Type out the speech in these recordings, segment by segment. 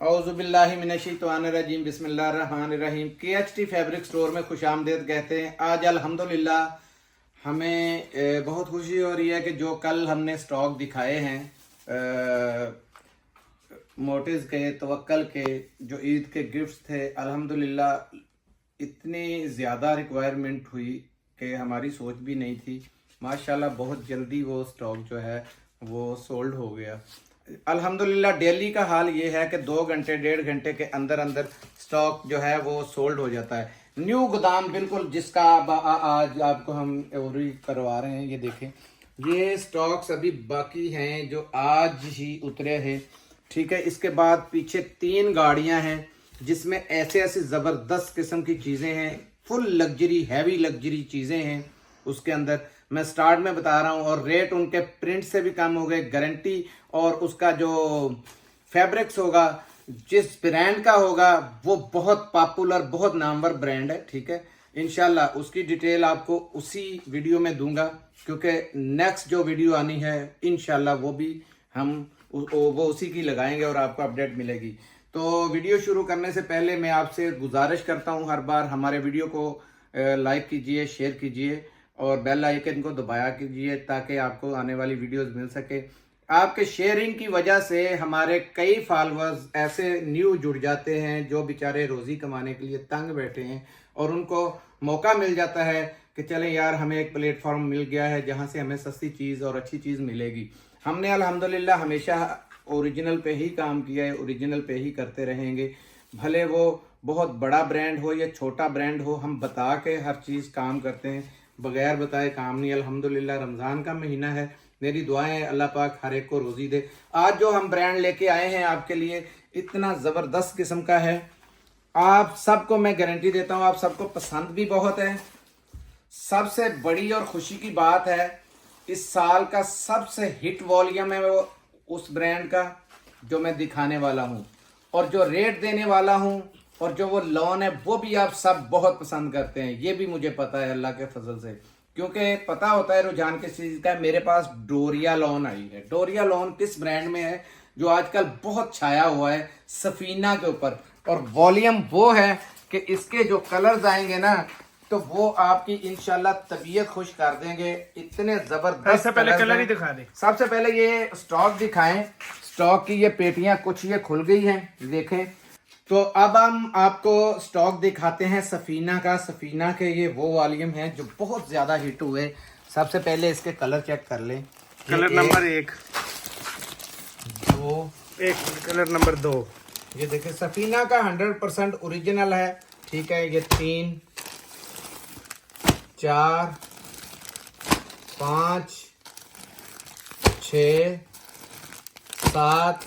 औज़ुबिल्लाहि मिनश्शैतानिर्रजीम बिस्मिल्लाहिर्रहमानिर्रहीम। KHT fabric store में खुशामदीद कहते हैं। आज अल्हम्दुलिल्लाह हमें बहुत खुशी हो रही है कि जो कल हमने स्टॉक दिखाए हैं मोटिज के तवक्कल के जो ईद के गिफ्ट्स थे, अल्हम्दुलिल्लाह इतनी ज़्यादा रिक्वायरमेंट हुई कि हमारी सोच भी नहीं थी। माशाल्लाह बहुत जल्दी वो स्टॉक जो है वो सोल्ड हो गया। अल्हम्दुलिल्लाह डेली का हाल ये है कि 2 घंटे 1.5 घंटे के अंदर अंदर स्टॉक जो है वो सोल्ड हो जाता है। न्यू गोदाम बिल्कुल जिसका आज आपको हम ओवरव्यू करवा रहे हैं। ये देखें, ये स्टॉक्स अभी बाकी हैं जो आज ही उतरे हैं। ठीक है, इसके बाद पीछे 3 गाड़ियां हैं जिसमें ऐसे ऐसे ज़बरदस्त किस्म की चीज़ें हैं, फुल लग्जरी हैवी लग्जरी चीज़ें हैं उसके अंदर। मैं स्टार्ट में बता रहा हूँ और रेट उनके प्रिंट से भी कम हो गए, गारंटी और उसका जो फैब्रिक्स होगा जिस ब्रांड का होगा वो बहुत पॉपुलर बहुत नामवर ब्रांड है। ठीक है, इंशाल्लाह उसकी डिटेल आपको उसी वीडियो में दूंगा क्योंकि नेक्स्ट जो वीडियो आनी है इंशाल्लाह वो भी हम वो उसी की लगाएंगे और आपको अपडेट मिलेगी। तो वीडियो शुरू करने से पहले मैं आपसे गुजारिश करता हूं, हर बार हमारे वीडियो को लाइक कीजिए, शेयर कीजिए और बेल आइकन को दबाया कीजिए ताकि आपको आने वाली वीडियोस मिल सके। आपके शेयरिंग की वजह से हमारे कई फॉलोअर्स ऐसे न्यू जुड़ जाते हैं जो बेचारे रोज़ी कमाने के लिए तंग बैठे हैं और उनको मौका मिल जाता है कि चलें यार हमें एक प्लेटफॉर्म मिल गया है जहां से हमें सस्ती चीज़ और अच्छी चीज़ मिलेगी। हमने अल्हम्दुलिल्लाह हमेशा ओरिजिनल पे ही काम किया है, ओरिजिनल पे ही करते रहेंगे। भले वो बहुत बड़ा ब्रांड हो या छोटा ब्रांड हो, हम बता के हर चीज़ काम करते हैं, बगैर बताए काम नहीं। अल्हम्दुलिल्लाह रमज़ान का महीना है, मेरी दुआएं है अल्लाह पाक हर एक को रोज़ी दे। आज जो हम ब्रांड लेके आए हैं आपके लिए इतना ज़बरदस्त किस्म का है, आप सबको मैं गारंटी देता हूँ आप सबको पसंद भी बहुत है। सबसे बड़ी और खुशी की बात है इस साल का सबसे हिट वॉल्यूम है वो उस ब्रांड का जो मैं दिखाने वाला हूँ और जो रेट देने वाला हूँ और जो वो लॉन है वो भी आप सब बहुत पसंद करते हैं। ये भी मुझे पता है अल्लाह के फजल से, क्योंकि पता होता है रुझान किस चीज़ का है। मेरे पास डोरिया लॉन आई है। डोरिया लॉन किस ब्रांड में है जो आजकल बहुत छाया हुआ है, सफीना के ऊपर, और वॉल्यूम वो है कि इसके जो कलर्स आएंगे ना तो वो आपकी इंशाल्लाह तबीयत खुश कर देंगे। इतने जबरदस्त सबसे पहले कलर ही दिखा दे। सबसे पहले ये स्टॉक दिखाएं। स्टॉक की ये पेटियां कुछ ये खुल गई हैं, देखें। तो अब हम आपको स्टॉक दिखाते हैं सफीना का। सफीना के ये वो वॉल्यूम हैं जो बहुत ज्यादा हिट हुए। सबसे पहले इसके कलर चेक कर लें। Colour number 1, 2, colour number 2। ये देखें सफीना का 100% ओरिजिनल है। ठीक है, ये 3, 4, 5, 6, 7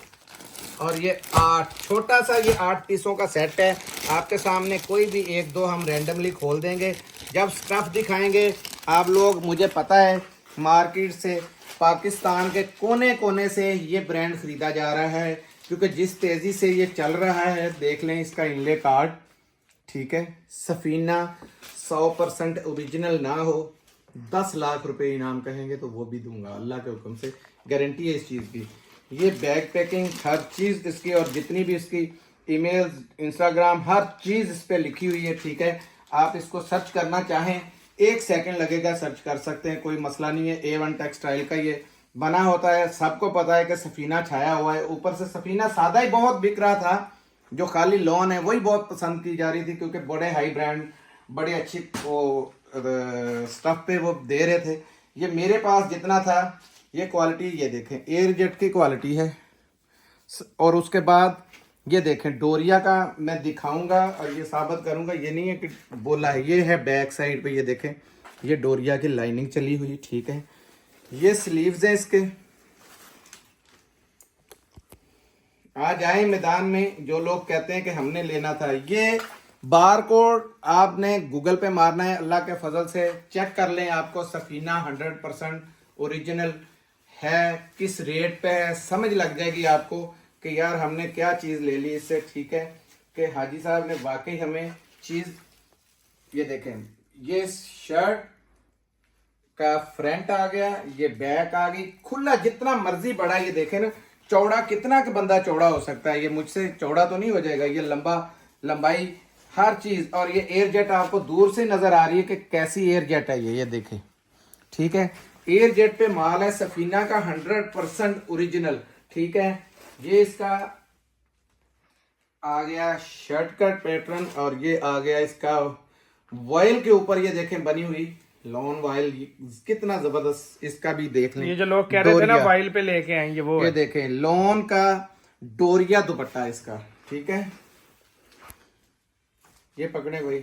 और ये 8, छोटा सा ये 8 पीसों का सेट है। आपके सामने कोई भी 1-2 हम रैंडमली खोल देंगे। जब स्टफ दिखाएंगे आप लोग, मुझे पता है मार्केट से पाकिस्तान के कोने कोने से ये ब्रांड खरीदा जा रहा है क्योंकि जिस तेज़ी से ये चल रहा है, देख लें इसका इनले कार्ड। ठीक है, सफीना 100% ओरिजिनल ना हो 10 लाख रुपए इनाम कहेंगे तो वो भी दूंगा, अल्लाह के हुक्म से गारंटी है इस चीज़ की। ये बैग पैकिंग हर चीज़ इसकी और जितनी भी इसकी ईमेल, इंस्टाग्राम, हर चीज़ इस पर लिखी हुई है। ठीक है, आप इसको सर्च करना चाहें 1 सेकंड लगेगा, सर्च कर सकते हैं, कोई मसला नहीं है। A1 टेक्सटाइल का ये बना होता है। सबको पता है कि सफीना छाया हुआ है। ऊपर से सफीना सादा ही बहुत बिक रहा था, जो खाली लॉन है वही बहुत पसंद की जा रही थी क्योंकि बड़े हाई ब्रांड बड़े अच्छी वो स्टफ पे वो दे रहे थे। ये मेरे पास जितना था ये क्वालिटी, ये देखें एयर जेट की क्वालिटी है। और उसके बाद ये देखें डोरिया का मैं दिखाऊंगा और ये साबित करूंगा, ये नहीं है कि बोला है। ये है बैक साइड पे, ये देखें ये डोरिया की लाइनिंग चली हुई। ठीक है, ये स्लीव्स हैं इसके। आ जाए मैदान में जो लोग कहते हैं कि हमने लेना था। ये बार कोड आपने गूगल पे मारना है, अल्लाह के फजल से चेक कर लें, आपको सफीना 100% ओरिजिनल है, किस रेट पे है, समझ लग जाएगी आपको कि यार हमने क्या चीज़ ले ली इससे। ठीक है, कि हाजी साहब ने वाकई हमें चीज़, ये देखें ये शर्ट का फ्रंट आ गया, ये बैक आ गई खुला, जितना मर्जी बड़ा। ये देखें ना चौड़ा कितना का बंदा चौड़ा हो सकता है, ये मुझसे चौड़ा तो नहीं हो जाएगा। ये लंबाई हर चीज। और ये एयर जेट आपको दूर से नजर आ रही है कि कैसी एयर जेट है ये देखें, ठीक है। एयर जेट पे माल है सफीना का 100% ओरिजिनल, ठीक है। ये इसका आ गया शर्ट कट पैटर्न और ये आ गया इसका वॉयल के ऊपर ये देखें बनी हुई लॉन वाइल, कितना जबरदस्त। इसका भी देख लें, ये जो लोग कह रहे थे ना वाइल पे लेके आएंगे वो ये है। देखें लॉन का डोरिया दुपट्टा इसका, ठीक है। ये पकड़े भाई,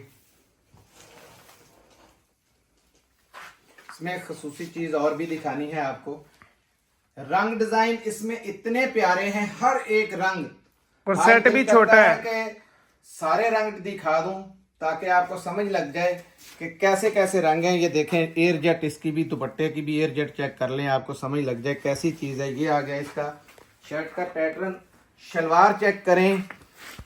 इसमें खसूसी चीज और भी दिखानी है आपको। रंग डिजाइन इसमें इतने प्यारे हैं, हर एक रंग। और आज सेट दिल भी करता छोटा है कि सारे रंग दिखा दूं ताकि आपको समझ लग जाए कि कैसे कैसे रंग हैं। ये देखें एयर जेट, इसकी भी दुपट्टे की भी एयर जेट चेक कर लें, आपको समझ लग जाए कैसी चीज है। ये आ गया इसका शर्ट का पैटर्न। शलवार चेक करें,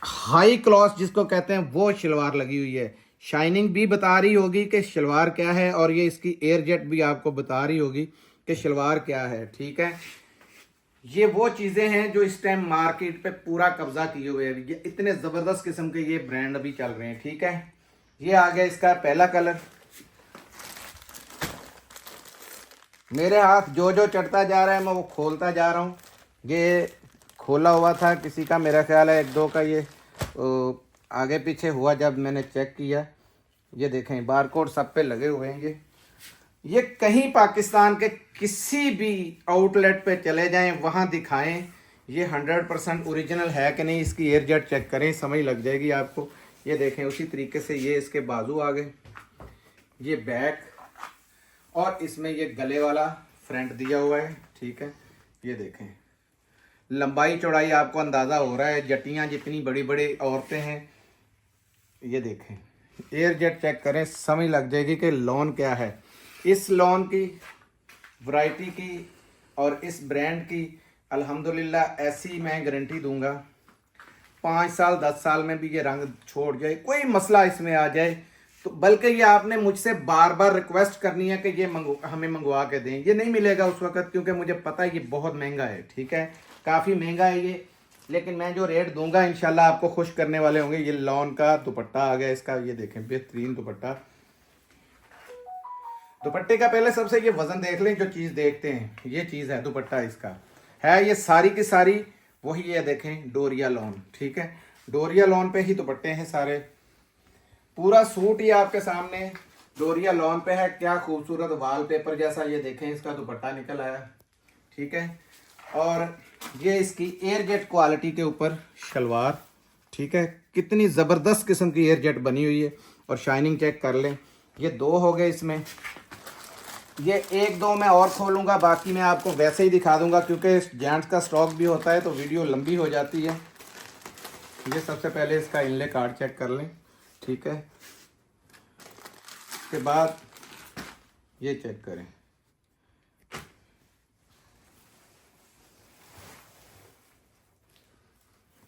हाई क्लॉस जिसको कहते हैं वो शलवार लगी हुई है। शाइनिंग भी बता रही होगी कि शलवार क्या है, और ये इसकी एयर जेट भी आपको बता रही होगी कि शलवार क्या है, ठीक है। ये वो चीजें हैं जो इस टाइम मार्केट पे पूरा कब्जा किए हुए हैं। ये इतने जबरदस्त किस्म के ये ब्रांड अभी चल रहे हैं, ठीक है। ये आ गया इसका पहला कलर। मेरे हाथ जो जो चढ़ता जा रहा है मैं वो खोलता जा रहा हूँ। ये खोला हुआ था किसी का, मेरा ख्याल है एक दो का ये आगे पीछे हुआ जब मैंने चेक किया। ये देखें बारकोड सब पे लगे हुए हैं। ये कहीं पाकिस्तान के किसी भी आउटलेट पे चले जाएं वहाँ दिखाएं ये 100% ओरिजिनल है कि नहीं। इसकी एयर जेट चेक करें, समझ लग जाएगी आपको। ये देखें उसी तरीके से ये इसके बाजू आ गए, ये बैक, और इसमें ये गले वाला फ्रंट दिया हुआ है, ठीक है। ये देखें लंबाई चौड़ाई आपको अंदाज़ा हो रहा है, जटियाँ जितनी बड़ी बड़ी औरतें हैं। ये देखें एयर जेट चेक करें, समझ लग जाएगी कि लॉन क्या है। इस लॉन की वैरायटी की और इस ब्रांड की अल्हम्दुलिल्लाह ऐसी मैं गारंटी दूंगा 5 साल 10 साल में भी ये रंग छोड़ जाए, कोई मसला इसमें आ जाए तो, बल्कि ये आपने मुझसे बार बार रिक्वेस्ट करनी है कि ये हमें मंगवा के दें। ये नहीं मिलेगा उस वक्त, क्योंकि मुझे पता है ये बहुत महंगा है, ठीक है, काफ़ी महंगा है ये। लेकिन मैं जो रेट दूंगा इंशाल्लाह आपको खुश करने वाले होंगे। ये लॉन का दुपट्टा आ गया इसका, ये देखें बेहतरीन दुपट्टा। दुपट्टे का पहले सबसे ये वजन देख लें, जो चीज़ देखते हैं ये चीज़ है दुपट्टा इसका है। ये सारी की सारी वही, ये देखें डोरिया लॉन, ठीक है, डोरिया लॉन पे ही दुपट्टे हैं सारे। पूरा सूट ही आपके सामने डोरिया लॉन पे है। क्या खूबसूरत वॉलपेपर जैसा ये देखें इसका दुपट्टा निकल आया, ठीक है। और ये इसकी एयर जेट क्वालिटी के ऊपर शलवार, ठीक है, कितनी ज़बरदस्त किस्म की एयर जेट बनी हुई है। और शाइनिंग चेक कर लें, ये दो हो गए इसमें। ये एक दो मैं और खोलूँगा, बाकी मैं आपको वैसे ही दिखा दूँगा क्योंकि जेंट्स का स्टॉक भी होता है तो वीडियो लंबी हो जाती है। ये सबसे पहले इसका इनले कार्ड चेक कर लें, ठीक है। उसके बाद ये चेक करें,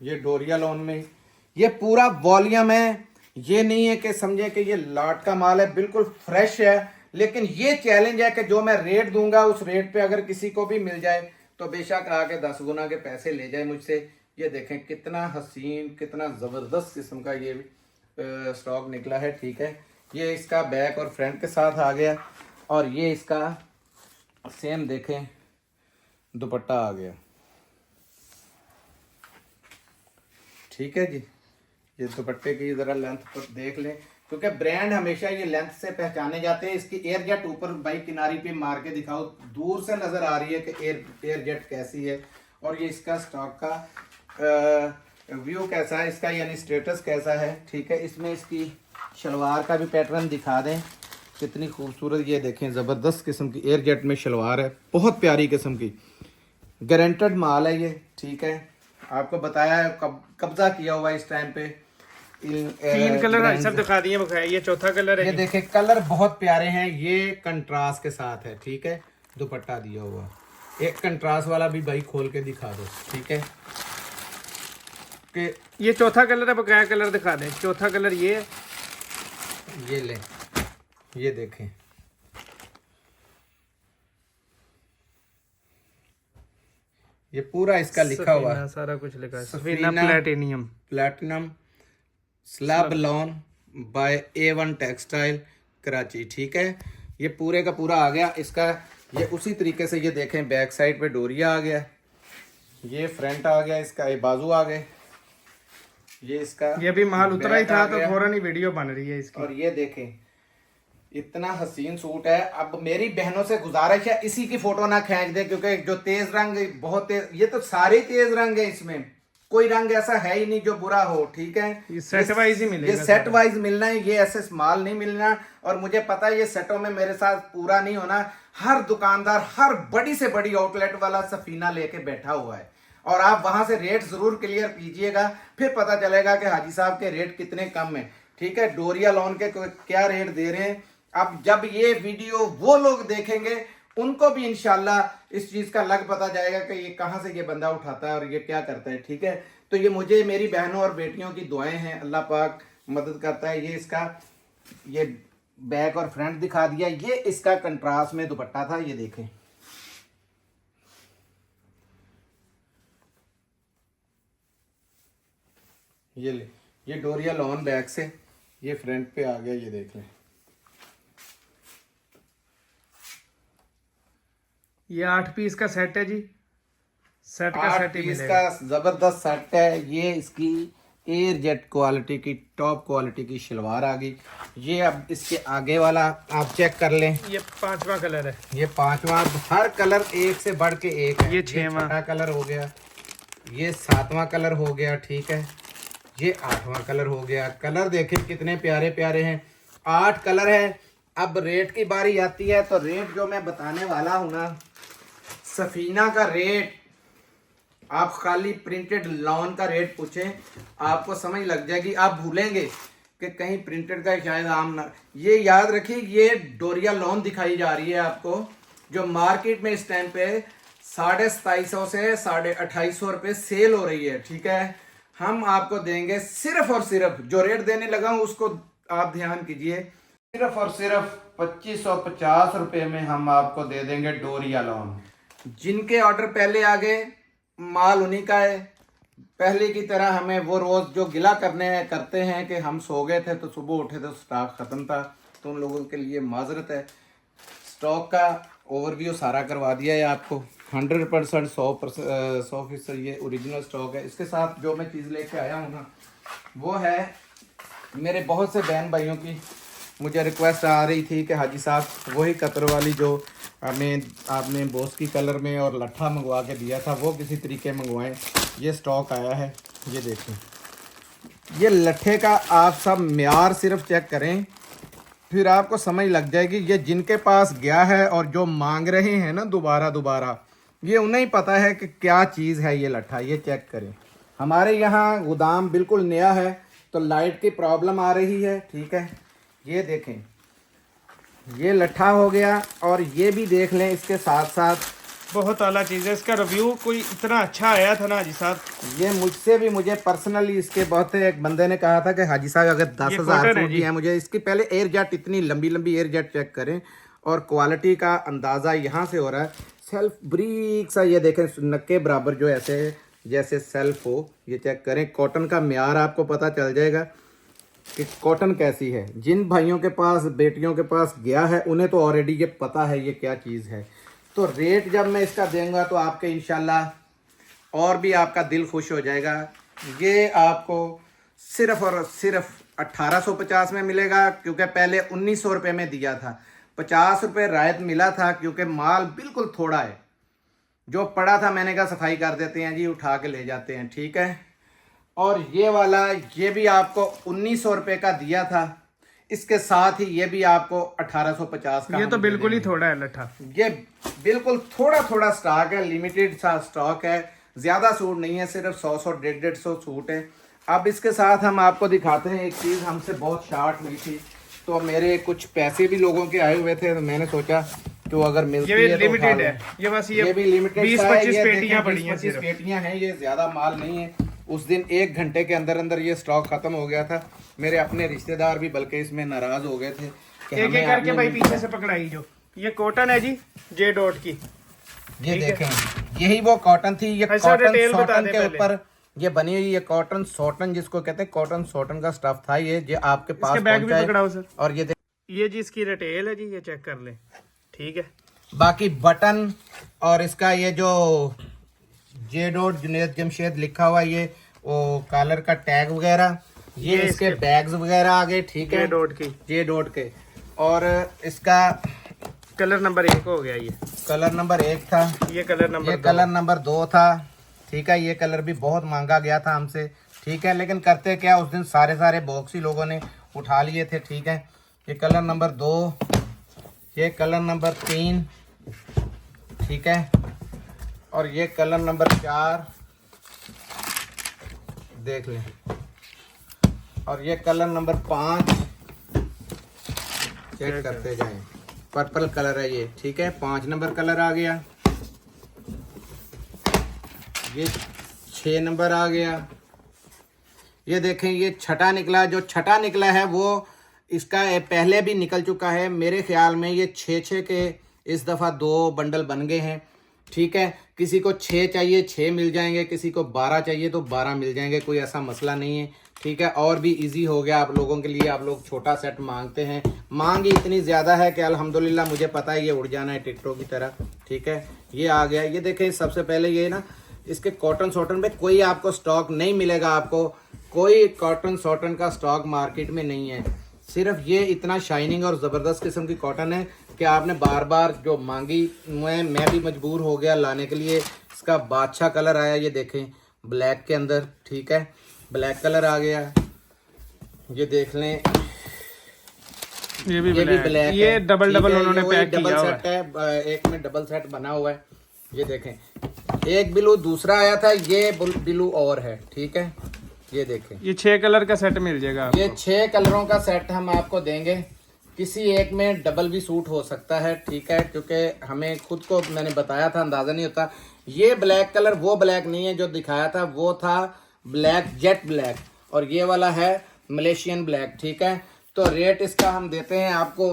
ये डोरिया लॉन में ये पूरा वॉल्यूम है। ये नहीं है कि समझे कि ये लाट का माल है, बिल्कुल फ्रेश है। लेकिन ये चैलेंज है कि जो मैं रेट दूंगा उस रेट पे अगर किसी को भी मिल जाए तो बेशक आके 10 गुना के पैसे ले जाए मुझसे। ये देखें कितना हसीन, कितना ज़बरदस्त किस्म का ये स्टॉक निकला है, ठीक है। ये इसका बैक और फ्रंट के साथ आ गया, और ये इसका सेम देखें दुपट्टा आ गया, ठीक है जी। ये दुपट्टे की ज़रा लेंथ पर देख लें, क्योंकि ब्रांड हमेशा ये लेंथ से पहचाने जाते हैं। इसकी एयर जेट ऊपर भाई किनारी पे मार के दिखाओ, दूर से नज़र आ रही है कि एयर जेट कैसी है। और ये इसका स्टॉक का व्यू कैसा है इसका, यानी स्टेटस कैसा है, ठीक है। इसमें इसकी शलवार का भी पैटर्न दिखा दें, कितनी खूबसूरत। ये देखें ज़बरदस्त किस्म की एयर जेट में शलवार है, बहुत प्यारी किस्म की, गारंटेड माल है ये, ठीक है। आपको बताया है कब्जा किया हुआ इस टाइम पे। 3 कलर सब दिखा दिए, ये चौथा कलर है। ये देखें कलर बहुत प्यारे हैं। ये कंट्रास्ट के साथ है, ठीक है, दुपट्टा दिया हुआ। एक कंट्रास्ट वाला भी भाई खोल के दिखा दो, ठीक है। कि ये चौथा कलर है, बकाया कलर दिखा दें। चौथा कलर ये है, ये लें, ये देखें ये पूरा इसका लिखा हुआ है, सारा कुछ लिखा है, Safina platinum slab lawn by A1 textile Karachi. ठीक है, ये पूरे का पूरा आ गया इसका। ये उसी तरीके से ये देखें, बैक साइड पे डोरिया आ गया, ये फ्रंट आ गया इसका, ये बाजू आ गए, ये इसका ये भी माल उतरा ही था तो फौरन ही वीडियो बन रही है इसकी। और ये देखें इतना हसीन सूट है। अब मेरी बहनों से गुजारिश है इसी की फोटो ना खींच दे, क्योंकि जो तेज रंग बहुत तेज, ये तो सारे तेज रंग है, इसमें कोई रंग ऐसा है ही नहीं जो बुरा हो। ठीक है, ये सेट वाइज ही मिलेगा, ये सेट वाइज मिलना है, ये ऐसे माल नहीं मिलना। और मुझे पता है ये सेटों में मेरे साथ पूरा नहीं होना। हर दुकानदार, हर बड़ी से बड़ी आउटलेट वाला सफीना लेके बैठा हुआ है, और आप वहां से रेट जरूर क्लियर कीजिएगा, फिर पता चलेगा कि हाजी साहब के रेट कितने कम है। ठीक है, डोरिया लॉन के क्या रेट दे रहे हैं। अब जब ये वीडियो वो लोग देखेंगे उनको भी इंशाल्लाह इस चीज का लग पता जाएगा कि ये कहां से ये बंदा उठाता है और ये क्या करता है। ठीक है, तो ये मुझे मेरी बहनों और बेटियों की दुआएं हैं, अल्लाह पाक मदद करता है। ये इसका ये बैक और फ्रंट दिखा दिया, ये इसका कंट्रास्ट में दुपट्टा था, ये देखें। ये ले, ये डोरिया लॉन बैक से ये फ्रंट पे आ गया, ये देख लें। ये 8 पीस का सेट है जी, सेट का सेट ही मिलेगा। इसका जबरदस्त सेट है। ये इसकी एयर जेट क्वालिटी की, टॉप क्वालिटी की शलवार आ गई। ये अब इसके आगे वाला आप चेक कर लें, ये 5वां कलर है, ये 5वां। हर कलर एक से बढ़ के एक है। ये 6वां कलर हो गया, ये 7वां कलर हो गया। ठीक है, ये 8वां कलर हो गया। कलर देखें कितने प्यारे प्यारे हैं, 8 कलर है। अब रेट की बारी आती है, तो रेट जो मैं बताने वाला हूं ना, सफीना का रेट, आप खाली प्रिंटेड लॉन का रेट पूछें, आपको समझ लग जाएगी। आप भूलेंगे कि कहीं प्रिंटेड का शायद आम ना। ये याद रखिए, ये डोरिया लॉन दिखाई जा रही है आपको, जो मार्केट में इस टाइम पे 2750 से 2850 रुपये सेल हो रही है। ठीक है, हम आपको देंगे सिर्फ और सिर्फ, जो रेट देने लगा हूं उसको आप ध्यान कीजिए, सिर्फ और सिर्फ 2550 रुपये में हम आपको दे देंगे डोरिया लॉन। जिनके ऑर्डर पहले आ गए, माल उन्हीं का है। पहले की तरह हमें वो रोज जो गिला करते हैं कि हम सो गए थे तो सुबह उठे तो स्टॉक खत्म था, तो उन लोगों के लिए माजरत है। स्टॉक का ओवरव्यू सारा करवा दिया है आपको, 100% 100% ये ओरिजिनल स्टॉक है। इसके साथ जो मैं चीज़ लेके आया हूँ ना, वो है मेरे बहुत से बहन भाइयों की मुझे रिक्वेस्ट आ रही थी कि हाजी साहब वही कतर वाली जो आपने बोस की कलर में और लट्ठा मंगवा के दिया था, वो किसी तरीके मंगवाएं। ये स्टॉक आया है, ये देखें। ये लट्ठे का आप सब म्यार सिर्फ चेक करें, फिर आपको समझ लग जाएगी। ये जिनके पास गया है और जो मांग रहे हैं ना दोबारा, ये उन्हें ही पता है कि क्या चीज़ है ये लट्ठा। ये चेक करें, हमारे यहाँ गोदाम बिल्कुल नया है तो लाइट की प्रॉब्लम आ रही है। ठीक है, ये देखें, ये लट्ठा हो गया। और ये भी देख लें, इसके साथ साथ बहुत आला चीज़ है। इसका रिव्यू कोई इतना अच्छा आया था ना हाजी साहब, ये मुझे पर्सनली इसके बहुत एक बंदे ने कहा था कि हाजी साहब अगर 10,000 सूट है मुझे इसकी, पहले एयर जेट, इतनी लंबी एयर जेट चेक करें और क्वालिटी का अंदाज़ा यहाँ से हो रहा है। सेल्फ ब्रीक सा, ये देखें नक्के बराबर, जो ऐसे जैसे सेल्फ हो, ये चेक करें। कॉटन का म्यार आपको पता चल जाएगा कि कॉटन कैसी है। जिन भाइयों के पास, बेटियों के पास गया है, उन्हें तो ऑलरेडी ये पता है ये क्या चीज़ है। तो रेट जब मैं इसका दूंगा तो आपके इंशाल्लाह और भी आपका दिल खुश हो जाएगा। ये आपको सिर्फ और सिर्फ 1850 में मिलेगा, क्योंकि पहले 1900 रुपये में दिया था। 50 रुपये रायत मिला था क्योंकि माल बिल्कुल थोड़ा है। जो पड़ा था मैंने कहा सफाई कर देते हैं जी, उठा के ले जाते हैं। ठीक है, और ये वाला, ये भी आपको 1900 रुपये का दिया था। इसके साथ ही ये भी आपको 1850 का। ये तो बिल्कुल ही थोड़ा है लट्ठा, ये बिल्कुल थोड़ा स्टॉक है, लिमिटेड सा स्टॉक है, ज्यादा सूट नहीं है, सिर्फ 100 150 सूट है। अब इसके साथ हम आपको दिखाते हैं एक चीज हमसे बहुत शार्ट हुई थी, तो मेरे कुछ पैसे भी लोगों के आए हुए थे, तो मैंने सोचा तो अगर मिलती है तो लिमिटेड है। ये बस ये भी लिमिटेड 20-25 पेटियां पड़ी हैं, 20-25 पेटियां हैं, ये ज्यादा माल नहीं है। उस दिन 1 घंटे के अंदर ये स्टॉक खत्म हो गया था। मेरे अपने रिश्तेदार भी बल्कि इसमें नाराज हो गए थे कि एक एक करके भाई पीछे से पकड़ाई। जो ये कॉटन है जी, जे डॉट की, ये देखें, यही वो कॉटन थी। ये अच्छा, कॉटन डिटेल बता सॉटन दे के पहले। ऊपर ये बनी हुई, ये कॉटन सॉटन जिसको कहते हैं, कॉटन सॉटन का स्टफ था ये आपके पास इसके बैग भी पहुंचा है। पकड़ाओ सर। और ये जी इसकी रिटेल है जी, ये चेक कर लें। ठीक है, बाकी बटन और इसका ये जो जे डॉट जुनैद जमशेद लिखा हुआ, ये वो कॉलर का टैग वगैरह, ये इसके बैग्स वगैरह आ गए। ठीक है, जे डॉट के। और इसका कलर नंबर 1 हो गया, ये कलर नंबर 1 था, ये कलर नंबर 2 था। ठीक है, ये कलर भी बहुत मांगा गया था हमसे। ठीक है, लेकिन करते क्या, उस दिन सारे बॉक्स ही लोगों ने उठा लिए थे। ठीक है, ये कलर नंबर 2, ये कलर नंबर 3, ठीक है, और ये कलर नंबर 4 देख लें, और ये कलर नंबर 5 चेक करते जाएं। पर्पल कलर है ये। ठीक है, 5 नंबर कलर आ गया, ये 6 नंबर आ गया। ये देखें, ये छठा निकला। जो छठा निकला है वो इसका पहले भी निकल चुका है। मेरे ख्याल में ये 6 के इस दफ़ा 2 बंडल बन गए हैं। ठीक है, किसी को 6 चाहिए 6 मिल जाएंगे, किसी को 12 चाहिए तो 12 मिल जाएंगे, कोई ऐसा मसला नहीं है। ठीक है, और भी इजी हो गया आप लोगों के लिए। आप लोग छोटा सेट मांगते हैं, मांग ही इतनी ज़्यादा है कि अल्हम्दुलिल्लाह मुझे पता है ये उड़ जाना है टिकटों की तरह। ठीक है, ये आ गया। ये देखें, सबसे पहले ये ना, इसके कॉटन सॉटन पे कोई आपको स्टॉक नहीं मिलेगा। आपको कोई कॉटन सॉटन का स्टॉक मार्केट में नहीं है। सिर्फ ये इतना शाइनिंग और ज़बरदस्त किस्म की कॉटन है कि आपने बार बार जो मांगी, मैं भी मजबूर हो गया लाने के लिए। इसका बादशाह कलर आया, ये देखें, ब्लैक के अंदर। ठीक है, ब्लैक कलर आ गया, ये देख लें, ये भी ब्लैक, ये है। डबल उन्होंने पैक डबल किया सेट है, एक में डबल सेट बना हुआ है। ये देखें, एक ब्लू दूसरा आया था, ये ब्लू और है। ठीक है, ये देखें, ये 6 कलर का सेट मिल जाएगा आपको। ये 6 कलरों का सेट हम आपको देंगे। किसी एक में डबल भी सूट हो सकता है। ठीक है, क्योंकि हमें खुद को, मैंने बताया था, अंदाजा नहीं होता। ये ब्लैक कलर वो ब्लैक नहीं है जो दिखाया था, वो था ब्लैक जेट ब्लैक, और ये वाला है मलेशियन ब्लैक। ठीक है, तो रेट इसका हम देते हैं आपको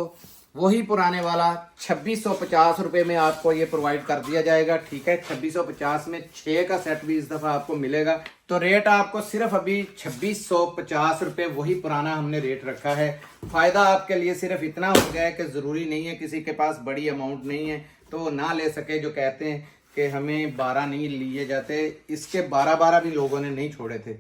वही पुराने वाला 2650 रुपये में आपको ये प्रोवाइड कर दिया जाएगा। ठीक है, 2650 में 6 का सेट भी इस दफ़ा आपको मिलेगा। तो रेट आपको सिर्फ अभी 2650 रुपये, वही पुराना हमने रेट रखा है। फ़ायदा आपके लिए सिर्फ इतना हो गया है कि ज़रूरी नहीं है, किसी के पास बड़ी अमाउंट नहीं है तो वो ना ले सके। जो कहते हैं कि हमें 12 नहीं लिए जाते, इसके 12 भी लोगों ने नहीं छोड़े थे।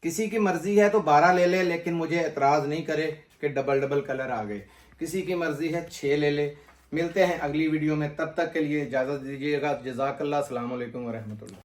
किसी की मर्जी है तो 12 ले ले, लेकिन मुझे एतराज़ नहीं करे कि डबल कलर आ गए। किसी की मर्जी है 6 ले ले। मिलते हैं अगली वीडियो में, तब तक के लिए इजाज़त दीजिएगा। जज़ाकल्लाह, अस्सलाम वालेकुम व रहमतुल्लाह।